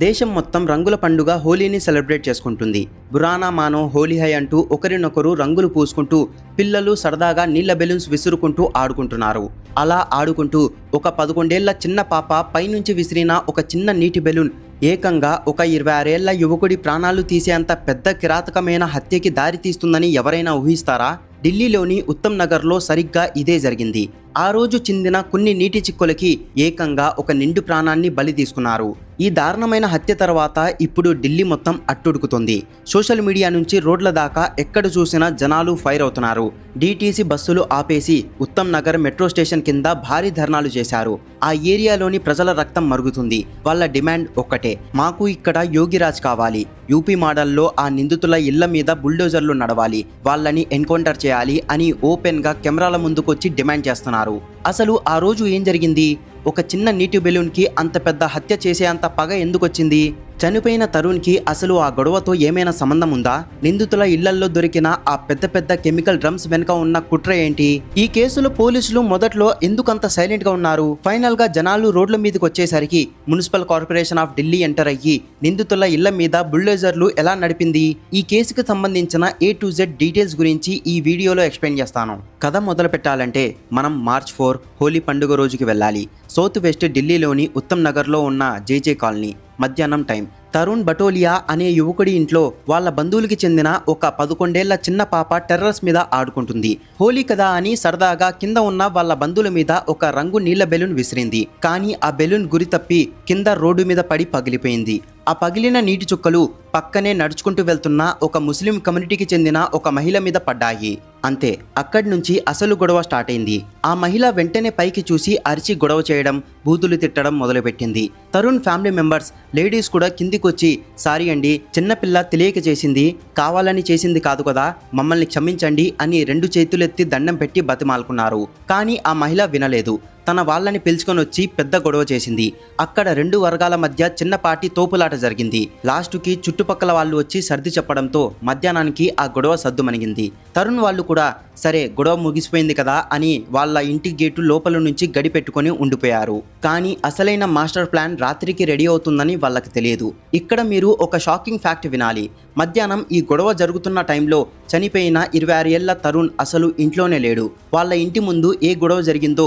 దేశం మొత్తం రంగుల పండుగ హోలీని సెలబ్రేట్ చేసుకుంటుంది. బురానా మానో హోలీ హై అంటూ ఒకరినొకరు రంగులు పూసుకుంటూ పిల్లలు సరదాగా నీళ్ల బెలూన్స్ విసురుకుంటూ ఆడుకుంటున్నారు. అలా ఆడుకుంటూ ఒక 11 ఏళ్ల చిన్న పాప పైనుంచి విసిరిన ఒక చిన్న నీటి బెలూన్ ఏకంగా ఒక 26 ఏళ్ల యువకుడి ప్రాణాలు తీసేంత పెద్ద కిరాతకమైన హత్యకి దారి తీస్తుందని ఎవరైనా ఊహిస్తారా? ఢిల్లీలోని ఉత్తమ్ నగర్లో సరిగ్గా ఇదే జరిగింది. ఆ రోజు చిందిన కొన్ని నీటి చిక్కులకి ఏకంగా ఒక నిండు ప్రాణాన్ని బలి తీసుకున్నారు. ఈ దారుణమైన హత్య తర్వాత ఇప్పుడు ఢిల్లీ మొత్తం అట్టుడుకుతుంది. సోషల్ మీడియా నుంచి రోడ్ల దాకా ఎక్కడ చూసినా జనాలు ఫైర్ అవుతున్నారు. డీటీసీ బస్సులు ఆపేసి ఉత్తమ్ నగర్ మెట్రో స్టేషన్ కింద భారీ ధర్నాలు చేశారు. ఆ ఏరియాలోని ప్రజల రక్తం మరుగుతుంది. వాళ్ళ డిమాండ్ ఒక్కటే, మాకు ఇక్కడ యోగిరాజ్ కావాలి. యూపీ మోడల్లో ఆ నిందితుల ఇళ్ల మీద బుల్డోజర్లు నడవాలి, వాళ్ళని ఎన్కౌంటర్ చేయాలి అని ఓపెన్ గా కెమెరాల ముందుకొచ్చి డిమాండ్ చేస్తున్నారు. అసలు ఆ రోజు ఏం జరిగింది? ఒక చిన్న నీటి బెలూన్కి అంత పెద్ద హత్య చేసే అంత పగ ఎందుకొచ్చింది? చనిపోయిన తరుణ్కి అసలు ఆ గొడవతో ఏమైనా సంబంధం ఉందా? నిందితుల ఇళ్లల్లో దొరికిన ఆ పెద్ద పెద్ద కెమికల్ డ్రమ్స్ వెనుక ఉన్న కుట్ర ఏంటి? ఈ కేసులో పోలీసులు మొదట్లో ఎందుకంత సైలెంట్ గా ఉన్నారు? ఫైనల్ గా జనాలు రోడ్ల మీదకి వచ్చేసరికి municipal corporation of Delhi enter అయ్యి నిందితుల ఇళ్ల మీద బుల్డోజర్లు ఎలా నడిపింది? ఈ కేసుకు సంబంధించిన A to Z డీటెయిల్స్ గురించి ఈ వీడియోలో ఎక్స్ప్లెయిన్ చేస్తాను. కథ మొదలు పెట్టాలంటే మనం మార్చ్ 4 హోలీ పండుగ రోజుకి వెళ్ళాలి. సౌత్ వెస్ట్ ఢిల్లీలోని ఉత్తమ్ నగర్లో ఉన్న జేజే కాలనీ. మధ్యాహ్నం టైం. తరుణ్ బటోలియా అనే యువకుడి ఇంట్లో వాళ్ళ బంధువులకి చెందిన ఒక 11 ఏళ్ల చిన్న పాప టెర్రస్ మీద ఆడుకుంటుంది. హోలీ కదా అని సరదాగా కింద ఉన్న వాళ్ళ బంధువుల మీద ఒక రంగు నీళ్ల బెలూన్ విసిరింది. కానీ ఆ బెలూన్ గురి తప్పి కింద రోడ్డు మీద పడి పగిలిపోయింది. ఆ పగిలిన నీటి చుక్కలు పక్కనే నడుచుకుంటూ వెళ్తున్న ఒక ముస్లిం కమ్యూనిటీకి చెందిన ఒక మహిళ మీద పడ్డాయి. అంతే, అక్కడి నుంచి అసలు గొడవ స్టార్ట్ అయింది. ఆ మహిళ వెంటనే పైకి చూసి అరిచి గొడవ చేయడం, బూతులు తిట్టడం మొదలుపెట్టింది. తరుణ్ ఫ్యామిలీ మెంబర్స్, లేడీస్ కూడా కిందికొచ్చి, సారీ అండి, చిన్నపిల్ల తెలియక చేసింది, కావాలని చేసింది కాదు కదా, మమ్మల్ని క్షమించండి అని 2 చేతులెత్తి దండం పెట్టి బతిమాలుకున్నారు. కానీ ఆ మహిళ వినలేదు. తన వాళ్ళని పిలుచుకొని వచ్చి పెద్ద గొడవ చేసింది. అక్కడ 2 వర్గాల మధ్య చిన్నపాటి తోపులాట జరిగింది. లాస్టుకి చుట్టుపక్కల వాళ్ళు వచ్చి సర్ది చెప్పడంతో మధ్యాహ్నానికి ఆ గొడవ సద్దుమణిగింది. తరుణ్ వాళ్ళు కూడా సరే గొడవ ముగిసిపోయింది కదా అని వాళ్ళ ఇంటి గేటు లోపల నుంచి గడి పెట్టుకొని ఉండిపోయారు. కానీ అసలైన మాస్టర్ ప్లాన్ రాత్రికి రెడీ అవుతుందని వాళ్ళకి తెలియదు. ఇక్కడ మీరు ఒక షాకింగ్ ఫ్యాక్ట్ వినాలి. మధ్యాహ్నం ఈ గొడవ జరుగుతున్న టైంలో చనిపోయిన 26 ఏళ్ల తరుణ్ అసలు ఇంట్లోనే లేడు. వాళ్ళ ఇంటి ముందు ఏ గొడవ జరిగిందో,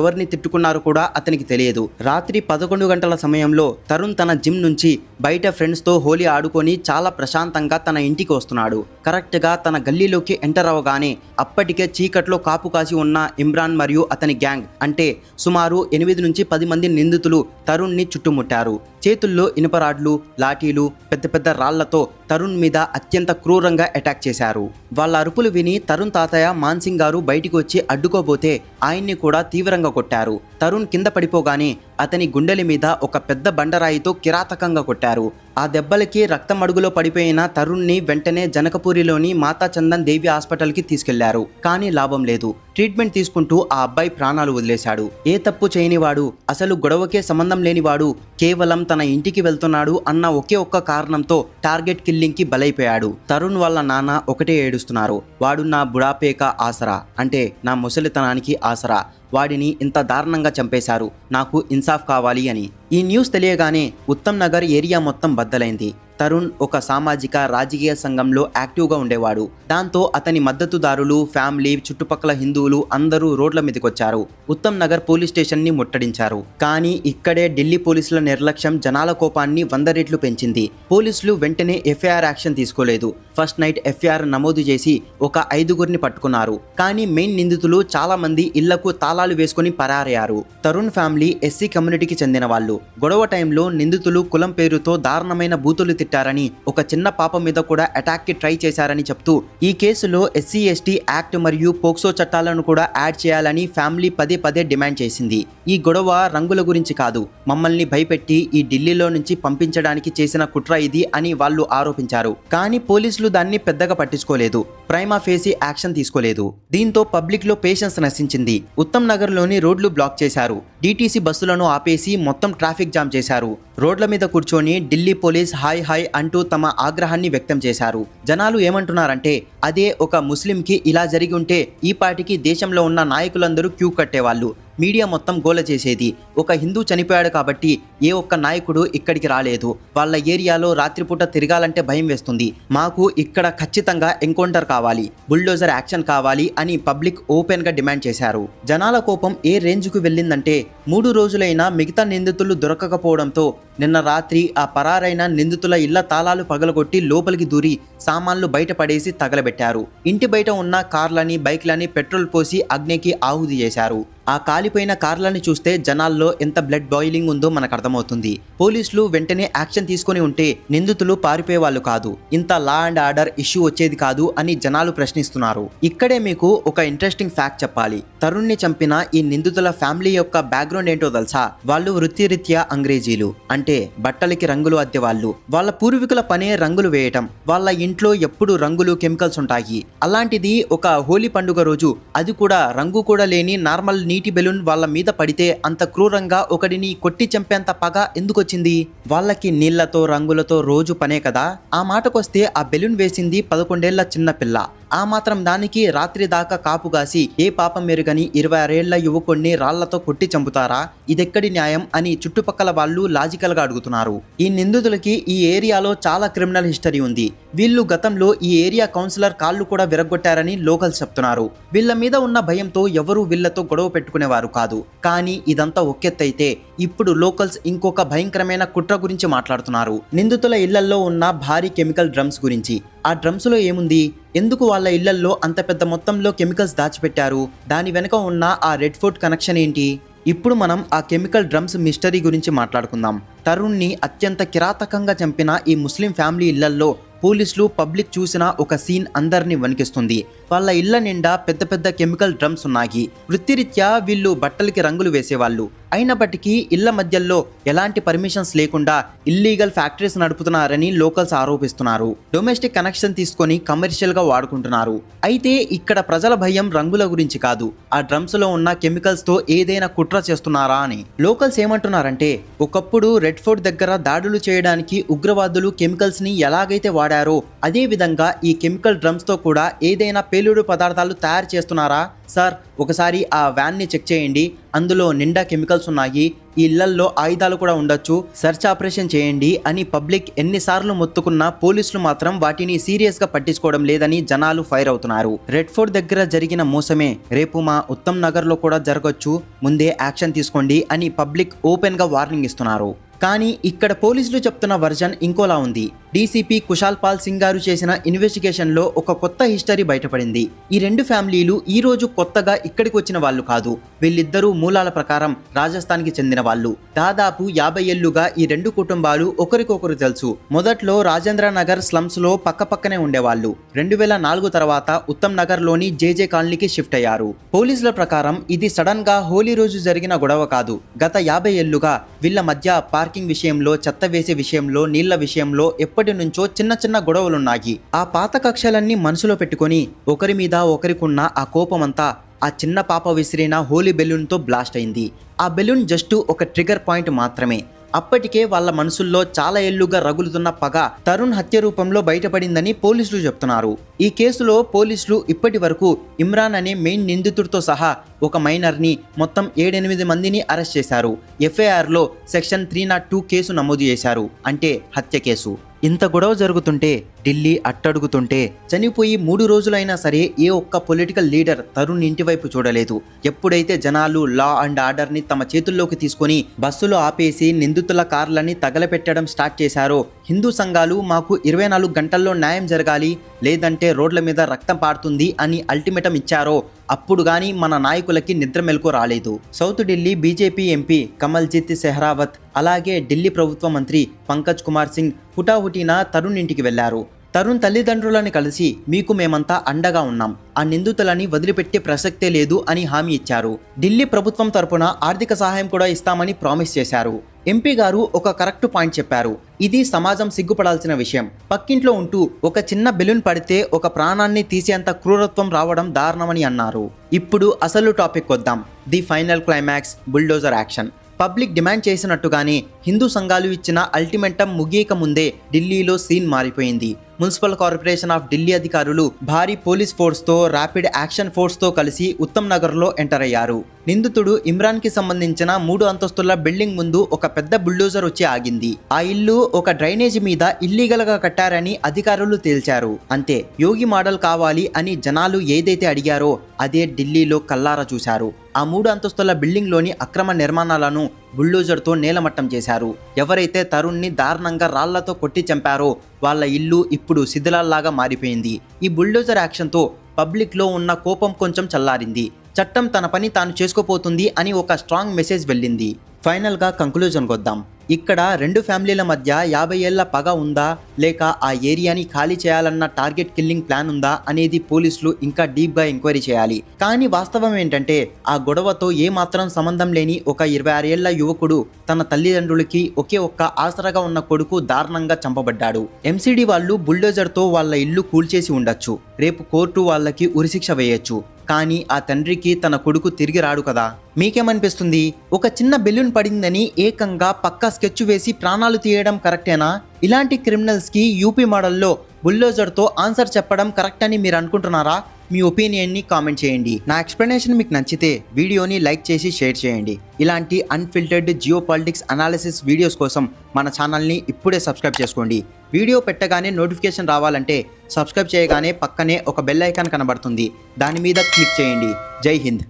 ఎవరిని తిట్టుకున్నారో కూడా అతనికి తెలియదు. రాత్రి 11 గంటల సమయంలో తరుణ్ తన జిమ్ నుంచి బయట ఫ్రెండ్స్తో హోలీ ఆడుకొని చాలా ప్రశాంతంగా తన ఇంటికి వస్తున్నాడు. కరెక్ట్గా తన గల్లీలోకి ఎంటర్ అవ్వగానే అప్పటికే చీకట్లో కాపు కాసి ఉన్న ఇమ్రాన్ మరియు అతని గ్యాంగ్, అంటే సుమారు 8 నుంచి 10 మంది నిందితులు తరుణ్ని చుట్టుముట్టారు. చేతుల్లో ఇనుపరాడ్లు, లాఠీలు, పెద్ద పెద్ద రాళ్లతో తరుణ్ మీద అత్యంత క్రూరంగా అటాక్ చేశారు. వాళ్ళ అరుపులు విని తరుణ్ తాతయ్య మాన్సింగ్ గారు బయటికి వచ్చి అడ్డుకోబోతే ఆయన్ని కూడా తీవ్రంగా కొట్టారు. తరుణ్ కింద పడిపోగానే అతని గుండెల మీద ఒక పెద్ద బండరాయితో కిరాతకంగా కొట్టారు. ఆ దెబ్బలకి రక్తం అడుగులో పడిపోయిన తరుణ్ని వెంటనే జనకపూరిలోని మాతా చందన్ దేవి హాస్పిటల్కి తీసుకెళ్లారు. కానీ లాభం లేదు. ట్రీట్మెంట్ తీసుకుంటూ ఆ అబ్బాయి ప్రాణాలు వదిలేశాడు. ఏ తప్పు చేయనివాడు, అసలు గొడవకే సంబంధం లేనివాడు కేవలం తన ఇంటికి వెళ్తున్నాడు అన్న ఒకే ఒక్క కారణంతో టార్గెట్ కిల్లింగ్ కి బలైపోయాడు. తరుణ్ వాళ్ళ నాన్న ఒకటే ఏడుస్తున్నారు, వాడు నా బుడాపేక ఆసరా, అంటే నా ముసలితనానికి ఆసరా. వాడిని ఇంత దారుణంగా చంపేశారు, నాకు ఇన్సాఫ్ కావాలి అని. ఈ న్యూస్ తెలియగానే ఉత్తమ్ నగర్ ఏరియా మొత్తం బద్దలైంది. తరుణ్ ఒక సామాజిక రాజకీయ సంఘంలో యాక్టివ్గా ఉండేవాడు. దాంతో అతని మద్దతుదారులు, ఫ్యామిలీ, చుట్టుపక్కల హిందువులు అందరూ రోడ్ల మీదకొచ్చారు. ఉత్తమ్ నగర్ పోలీస్ స్టేషన్ ని ముట్టడించారు. కానీ ఇక్కడే ఢిల్లీ పోలీసుల నిర్లక్ష్యం జనాల కోపాన్ని 100 రెట్లు పెంచింది. పోలీసులు వెంటనే FIR యాక్షన్ తీసుకోలేదు. ఫస్ట్ నైట్ FIR నమోదు చేసి ఒక 5గురిని పట్టుకున్నారు. కానీ మెయిన్ నిందితులు చాలా మంది ఇళ్లకు తాళాలు వేసుకుని పరారయ్యారు. తరుణ్ ఫ్యామిలీ SC కమ్యూనిటీకి చెందిన వాళ్ళు. గొడవ టైంలో నిందితులు కులం పేరుతో దారుణమైన బూతులు తిట్టారని, ఒక చిన్న పాప మీద కూడా అటాక్ కి ట్రై చేశారని చెప్తూ ఈ కేసులో SC/ST యాక్ట్ మరియు పోక్సో చట్టాలను కూడా యాడ్ చేయాలని ఫ్యామిలీ పదే డిమాండ్ చేసింది. ఈ గొడవ రంగుల గురించి కాదు, మమ్మల్ని భయపెట్టి ఈ ఢిల్లీలో నుంచి పంపించడానికి చేసిన కుట్ర ఇది అని వాళ్ళు ఆరోపించారు. కానీ పోలీసులు దాన్ని పెద్దగా పట్టించుకోలేదు. ప్రైమా ఫేసి యాక్షన్ తీసుకోలేదు. దీంతో పబ్లిక్ లో పేషెన్స్ నశించింది. ఉత్తమ్ నగర్ లోని రోడ్లు బ్లాక్ చేశారు. DTC బస్సులను ఆపేసి మొత్తం ట్రాఫిక్ జామ్ చేశారు. రోడ్ల మీద కూర్చొని ఢిల్లీ పోలీస్ హాయ్ హాయ్ అంటూ తమ ఆగ్రహాన్ని వ్యక్తం చేశారు. జనాలు ఏమంటున్నారంటే, అదే ఒక ముస్లింకి ఇలా జరిగి ఉంటే ఈ పాటికి దేశంలో ఉన్న నాయకులందరూ క్యూ కట్టేవాళ్ళు, మీడియా మొత్తం గోల చేసేది. ఒక హిందూ చనిపోయాడు కాబట్టి ఏ ఒక్క నాయకుడు ఇక్కడికి రాలేదు. వాళ్ళ ఏరియాలో రాత్రిపూట తిరగాలంటే భయం వేస్తుంది. మాకు ఇక్కడ ఖచ్చితంగా ఎన్కౌంటర్ కావాలి, బుల్డోజర్ యాక్షన్ కావాలి అని పబ్లిక్ ఓపెన్ గా డిమాండ్ చేశారు. జనాల కోపం ఏ రేంజ్ కు వెళ్ళిందంటే 3 రోజులైనా మిగతా నిందితులు దొరకకపోవడంతో నిన్న రాత్రి ఆ పరారైన నిందితుల ఇళ్ల తాళాలు పగలగొట్టి లోపలికి దూరి సామాన్లు బయట పడేసి తగలబెట్టారు. ఇంటి బయట ఉన్న కార్లని, బైక్లని పెట్రోల్ పోసి అగ్నికి ఆహుతి చేశారు. ఆ కాలిపోయిన కార్లని చూస్తే జనాల్లో ఎంత బ్లడ్ బాయిలింగ్ ఉందో మనకు అర్థమవుతుంది. పోలీసులు వెంటనే యాక్షన్ తీసుకొని ఉంటే నిందితులు పారిపోయేవాళ్ళు కాదు, ఇంత లా అండ్ ఆర్డర్ ఇష్యూ వచ్చేది కాదు అని జనాలు ప్రశ్నిస్తున్నారు. ఇక్కడే మీకు ఒక ఇంట్రెస్టింగ్ ఫ్యాక్ట్ చెప్పాలి. తరుణ్ని చంపిన ఈ నిందితుల ఫ్యామిలీ యొక్క బ్యాక్గ్రౌండ్ ఏంటో తెలుసా? వాళ్ళు వృత్తిరీత్యా అంగ్రేజీలు, అంటే బట్టలకి రంగులు అద్దెవాళ్ళు. వాళ్ళ పూర్వీకుల పనే రంగులు వేయటం. వాళ్ళ ఇంట్లో ఎప్పుడు రంగులు, కెమికల్స్ ఉంటాయి. అలాంటిది ఒక హోలీ పండుగ రోజు, అది కూడా రంగు కూడా లేని నార్మల్ నీటి బెలూన్ వాళ్ళ మీద పడితే అంత క్రూరంగా ఒకడిని కొట్టి చంపేంత పగ ఎందుకొచ్చింది? వాళ్ళకి నీళ్లతో, రంగులతో రోజు పనే కదా. ఆ మాటకొస్తే ఆ బెలూన్ వేసింది 11 ఏళ్ల చిన్న పిల్ల. ఆ మాత్రం దానికి రాత్రి దాకా కాపుగాసి ఏ పాపం మెరుగని 26 ఏళ్ల యువకుడిని రాళ్లతో కొట్టి చంపుతారా? ఇదెక్కడి న్యాయం అని చుట్టుపక్కల వాళ్ళు లాజికల్ గా అడుగుతున్నారు. ఈ నిందితులకి ఈ ఏరియాలో చాలా క్రిమినల్ హిస్టరీ ఉంది. వీళ్ళు గతంలో ఈ ఏరియా కౌన్సిలర్ కాళ్ళు కూడా విరగొట్టారని లోకల్స్ చెప్తున్నారు. వీళ్ళ మీద ఉన్న భయంతో ఎవరూ వీళ్ళతో గొడవ పెట్టుకునేవారు కాదు. కానీ ఇదంతా ఒకెత్తైతే ఇప్పుడు లోకల్స్ ఇంకొక భయంకరమైన కుట్ర గురించి మాట్లాడుతున్నారు. నిందితుల ఇళ్లల్లో ఉన్న భారీ కెమికల్ డ్రమ్స్ గురించి. ఆ డ్రమ్స్ లో ఏముంది? ఎందుకు వాళ్ళ ఇళ్లల్లో అంత పెద్ద మొత్తంలో కెమికల్స్ దాచిపెట్టారు? దాని వెనుక ఉన్న ఆ రెడ్ ఫోర్ట్ కనెక్షన్ ఏంటి? ఇప్పుడు మనం ఆ కెమికల్ డ్రమ్స్ మిస్టరీ గురించి మాట్లాడుకుందాం. తరుణ్ని అత్యంత కిరాతకంగా చంపిన ఈ ముస్లిం ఫ్యామిలీ ఇళ్లల్లో పోలీసులు, పబ్లిక్ చూసిన ఒక సీన్ అందరినీ వణికిస్తుంది. వాళ్ళ ఇళ్ల నిండా పెద్ద పెద్ద కెమికల్ డ్రమ్స్ ఉన్నాయి. వృత్తిరీత్యా వీళ్ళు బట్టలకి రంగులు వేసేవాళ్ళు. అయినప్పటికీ ఇళ్ల మధ్యలో ఎలాంటి పర్మిషన్స్ లేకుండా ఇల్లీగల్ ఫ్యాక్టరీస్ నడుపుతున్నారని లోకల్స్ ఆరోపిస్తున్నారు. డొమెస్టిక్ కనెక్షన్ తీసుకొని కమర్షియల్ గా వాడుకుంటున్నారు. అయితే ఇక్కడ ప్రజల భయం రంగుల గురించి కాదు, ఆ డ్రమ్స్ లో ఉన్న కెమికల్స్ తో ఏదైనా కుట్ర చేస్తున్నారా అని. లోకల్స్ ఏమంటున్నారంటే, ఒకప్పుడు రెడ్ ఫోర్ట్ దగ్గర దాడులు చేయడానికి ఉగ్రవాదులు కెమికల్స్ ని ఎలాగైతే వాడారో అదే విధంగా ఈ కెమికల్ డ్రమ్స్ తో కూడా ఏదైనా పేలుడు పదార్థాలు తయారు చేస్తున్నారా? సార్, ఒకసారి ఆ వ్యాన్ ని చెక్ చేయండి, అందులో నిండా కెమికల్స్ ఉన్నాయి, ఈ ఇళ్లల్లో ఆయుధాలు కూడా ఉండొచ్చు, సెర్చ్ ఆపరేషన్ చేయండి అని పబ్లిక్ ఎన్నిసార్లు మొత్తుకున్నా పోలీసులు మాత్రం వాటిని సీరియస్ గా పట్టించుకోవడం లేదని జనాలు ఫైర్ అవుతున్నారు. రెడ్ ఫోర్ట్ దగ్గర జరిగిన మోసమే రేపు మా ఉత్తమ్ నగర్ లో కూడా జరగొచ్చు, ముందే యాక్షన్ తీసుకోండి అని పబ్లిక్ ఓపెన్ గా వార్నింగ్ ఇస్తున్నారు. కానీ ఇక్కడ పోలీసులు చెప్తున్న వర్జన్ ఇంకోలా ఉంది. డీసీపీ కుశాల్ పాల్ సింగ్ గారు చేసిన ఇన్వెస్టిగేషన్లో ఒక కొత్త హిస్టరీ బయటపడింది. ఈ రెండు ఫ్యామిలీలు ఈ రోజు కొత్తగా ఇక్కడికి వచ్చిన వాళ్ళు కాదు. వీళ్ళిద్దరూ మూలాల ప్రకారం రాజస్థాన్కి చెందిన వాళ్ళు. దాదాపు 50 ఏళ్లుగా ఈ రెండు కుటుంబాలు ఒకరికొకరు తెలుసు. మొదట్లో రాజేంద్ర నగర్ స్లమ్స్ లో పక్కపక్కనే ఉండేవాళ్ళు. 2004 తర్వాత ఉత్తమ్ నగర్ లోని జేజే కాలనీకి షిఫ్ట్ అయ్యారు. పోలీసుల ప్రకారం ఇది సడన్ గా హోలీ రోజు జరిగిన గొడవ కాదు. గత 50 ఏళ్లుగా వీళ్ళ మధ్య పార్కింగ్ విషయంలో, చెత్త వేసే విషయంలో, నీళ్ల విషయంలో ఎప్పటి నుంచో చిన్న చిన్న గొడవలున్నాయి. ఆ పాత కక్షలన్నీ మనసులో పెట్టుకొని ఒకరి మీద ఒకరికున్న ఆ కోపమంతా ఆ చిన్న పాప విసిరిన హోలీ బెలూన్తో బ్లాస్ట్ అయింది. ఆ బెలూన్ జస్ట్ ఒక ట్రిగర్ పాయింట్ మాత్రమే. అప్పటికే వాళ్ళ మనసుల్లో చాలా ఏళ్లుగా రగులుతున్న పగ తరుణ్ హత్య రూపంలో బయటపడిందని పోలీసులు చెప్తున్నారు. ఈ కేసులో పోలీసులు ఇప్పటి వరకు ఇమ్రాన్ అనే మెయిన్ నిందితుడితో సహా ఒక మైనర్ని, మొత్తం 7-8 మందిని అరెస్ట్ చేశారు. ఎఫ్ఐఆర్లో సెక్షన్ 302 కేసు నమోదు చేశారు, అంటే హత్య కేసు. ఇంత గొడవ జరుగుతుంటే, ఢిల్లీ అట్టడుగుతుంటే, చనిపోయి 3 రోజులైనా సరే ఏ ఒక్క పొలిటికల్ లీడర్ తరుణ్ ఇంటి వైపు చూడలేదు. ఎప్పుడైతే జనాలు లా అండ్ ఆర్డర్ ని తమ చేతుల్లోకి తీసుకొని బస్సులో ఆపేసి నిందితుల కార్లని తగలపెట్టడం స్టార్ట్ చేశారో, హిందూ సంఘాలు మాకు 24 గంటల్లో న్యాయం జరగాలి, లేదంటే రోడ్ల మీద రక్తం పారుతుంది అని అల్టిమేటం ఇచ్చారో అప్పుడు గానీ మన నాయకులకి నిద్ర మెలకు రాలేదు. South Delhi BJP MP Kamaljit Sehrawat, అలాగే ఢిల్లీ ప్రభుత్వ మంత్రి పంకజ్ కుమార్ సింగ్ హుటాహుటిన తరుణ్ ఇంటికి వెళ్లారు. తరుణ్ తల్లిదండ్రులని కలిసి మీకు మేమంతా అండగా ఉన్నాం, ఆ నిందితులని వదిలిపెట్టే ప్రసక్తే లేదు అని హామీ ఇచ్చారు. ఢిల్లీ ప్రభుత్వం తరపున ఆర్థిక సహాయం కూడా ఇస్తామని ప్రామిస్ చేశారు. ఎంపీ గారు ఒక కరెక్ట్ పాయింట్ చెప్పారు. ఇది సమాజం సిగ్గుపడాల్సిన విషయం. పక్కింట్లో ఉంటూ ఒక చిన్న బెలూన్ పడితే ఒక ప్రాణాన్ని తీసేంత క్రూరత్వం రావడం దారుణమని అన్నారు. ఇప్పుడు అసలు టాపిక్ వద్దాం. The final climax, bulldozer action. Public demand చేసినట్టుగానే హిందూ సంఘాలు ఇచ్చిన అల్టిమేటం ముగియక ముందే ఢిల్లీలో సీన్ మారిపోయింది. మున్సిపల్ కార్పొరేషన్ ఆఫ్ ఢిల్లీ అధికారులు భారీ పోలీస్ ఫోర్స్తో ర్యాపిడ్ యాక్షన్ ఫోర్స్తో కలిసి ఉత్తమ్ నగర్లో ఎంటర్ అయ్యారు. నిందితుడు ఇమ్రాన్కి సంబంధించిన 3 అంతస్తుల బిల్డింగ్ ముందు ఒక పెద్ద బుల్డోజర్ వచ్చి ఆగింది. ఆ ఇల్లు ఒక డ్రైనేజ్ మీద ఇల్లీగల్గా కట్టారని అధికారులు తేల్చారు. అంతే, యోగి మోడల్ కావాలి అని జనాలు ఏదైతే అడిగారో అదే ఢిల్లీలో కల్లారా చూశారు. ఆ 3 అంతస్తుల బిల్డింగ్లోని అక్రమ నిర్మాణాలను బుల్డోజర్తో నేలమట్టం చేశారు. ఎవరైతే తరుణ్ని దారుణంగా రాళ్లతో కొట్టి చంపారో వాళ్ళ ఇల్లు ఇప్పుడు శిథిలాల్లాగా మారిపోయింది. ఈ బుల్డోజర్ యాక్షన్తో పబ్లిక్లో ఉన్న కోపం కొంచెం చల్లారింది. చట్టం తన పని తాను చేసుకోపోతుంది అని ఒక స్ట్రాంగ్ మెసేజ్ వెళ్ళింది. ఫైనల్గా కంక్లూజన్కి వద్దాం. ఇక్కడ 2 ఫ్యామిలీల మధ్య 50 ఏళ్ల పగ ఉందా, లేక ఆ ఏరియాని ఖాళీ చేయాలన్న టార్గెట్ కిల్లింగ్ ప్లాన్ ఉందా అనేది పోలీసులు ఇంకా డీప్గా ఎంక్వైరీ చేయాలి. కానీ వాస్తవం ఏంటంటే ఆ గొడవతో ఏమాత్రం సంబంధం లేని ఒక 26 ఏళ్ల యువకుడు తన తల్లిదండ్రులకి ఒకే ఒక్క ఆసరాగా ఉన్న కొడుకు దారుణంగా చంపబడ్డాడు. ఎంసీడీ వాళ్ళు బుల్డోజర్తో వాళ్ళ ఇల్లు కూల్చేసి ఉండొచ్చు, రేపు కోర్టు వాళ్ళకి ఉరిశిక్ష వేయొచ్చు. కానీ ఆ తండ్రికి తన కొడుకు తిరిగి రాడు కదా. మీకేమనిపిస్తుంది? ఒక చిన్న బెలూన్ పడిందని ఏకంగా పక్కా స్కెచ్ వేసి ప్రాణాలు తీయడం కరెక్టేనా? ఇలాంటి క్రిమినల్స్కి యూపీ మోడల్లో బుల్డోజర్తో ఆన్సర్ చెప్పడం కరెక్ట్ అని మీరు అనుకుంటున్నారా? మీ ఒపీనియన్ని కామెంట్ చేయండి. నా ఎక్స్ప్లెనేషన్ మీకు నచ్చితే వీడియోని లైక్ చేసి షేర్ చేయండి. ఇలాంటి unfiltered geo politics analysis videos కోసం మన ఛానల్ని ఇప్పుడే సబ్స్క్రైబ్ చేసుకోండి. వీడియో పెట్టగానే నోటిఫికేషన్ రావాలంటే సబ్స్క్రైబ్ చేయగానే పక్కనే ఒక బెల్ ఐకాన్ కనబడుతుంది, దాని మీద క్లిక్ చేయండి. జై హింద్.